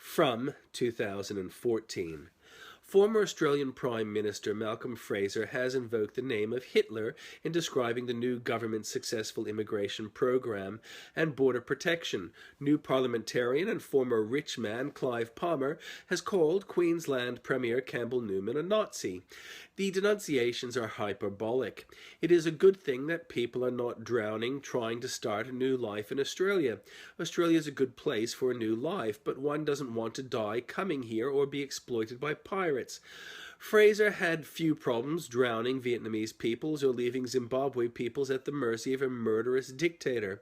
from 2014. Former Australian Prime Minister Malcolm Fraser has invoked the name of Hitler in describing the new government's successful immigration program and border protection. New parliamentarian and former rich man Clive Palmer has called Queensland Premier Campbell Newman a Nazi. The denunciations are hyperbolic. It is a good thing that people are not drowning trying to start a new life in Australia. Australia is a good place for a new life, but one doesn't want to die coming here or be exploited by pirates. Fraser had few problems drowning Vietnamese peoples or leaving Zimbabwe peoples at the mercy of a murderous dictator.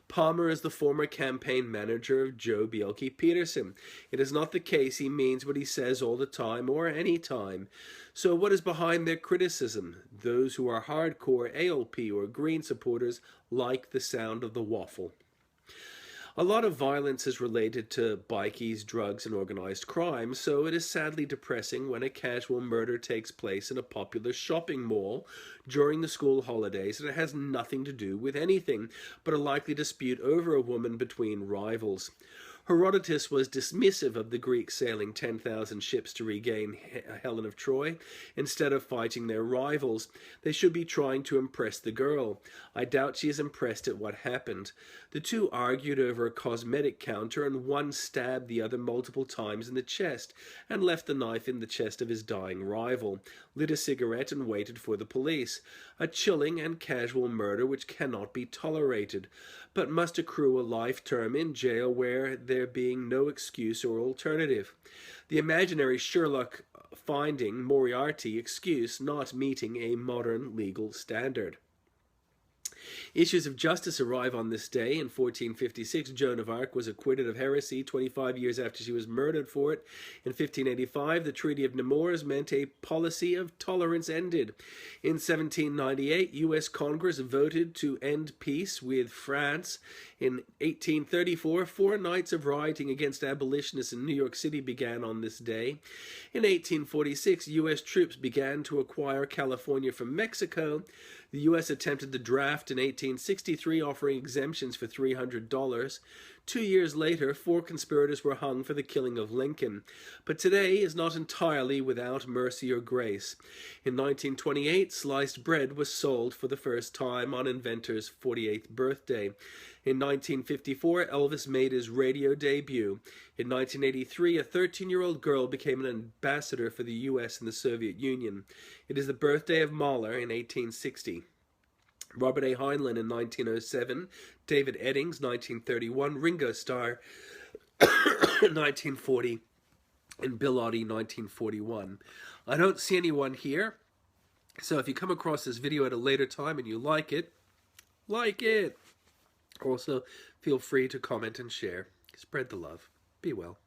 Palmer is the former campaign manager of Joh Bjelke Peterson. It is not the case he means what he says all the time or any time. So what is behind their criticism? Those who are hardcore ALP or Green supporters like the sound of the waffle. A lot of violence is related to bikies, drugs, and organized crime, so it is sadly depressing when a casual murder takes place in a popular shopping mall during the school holidays, and it has nothing to do with anything but a likely dispute over a woman between rivals. Herodotus was dismissive of the Greeks sailing 10,000 ships to regain Helen of Troy. Instead of fighting their rivals, they should be trying to impress the girl. I doubt she is impressed at what happened. The two argued over a cosmetic counter, and one stabbed the other multiple times in the chest and left the knife in the chest of his dying rival, lit a cigarette and waited for the police. A chilling and casual murder which cannot be tolerated, but must accrue a life term in jail where there being no excuse or alternative. The imaginary Sherlock finding Moriarty excuse not meeting a modern legal standard. Issues of justice arrive on this day. In 1456, Joan of Arc was acquitted of heresy 25 years after she was murdered for it. In 1585, the Treaty of Nemours meant a policy of tolerance ended. In 1798, U.S. Congress voted to end peace with France. In 1834, 4 nights of rioting against abolitionists in New York City began on this day. In 1846, U.S. troops began to acquire California from Mexico. The U.S. attempted the draft in 1863, offering exemptions for $300. 2 years later, 4 conspirators were hung for the killing of Lincoln. But today is not entirely without mercy or grace. In 1928, sliced bread was sold for the first time on inventor's 48th birthday. In 1954, Elvis made his radio debut. In 1983, a 13-year-old girl became an ambassador for the U.S. in the Soviet Union. It is the birthday of Mahler in 1860. Robert A. Heinlein in 1907, David Eddings, 1931, Ringo Starr, 1940, and Bill Oddie, 1941. I don't see anyone here, so if you come across this video at a later time and you like it, like it! Also, feel free to comment and share. Spread the love. Be well.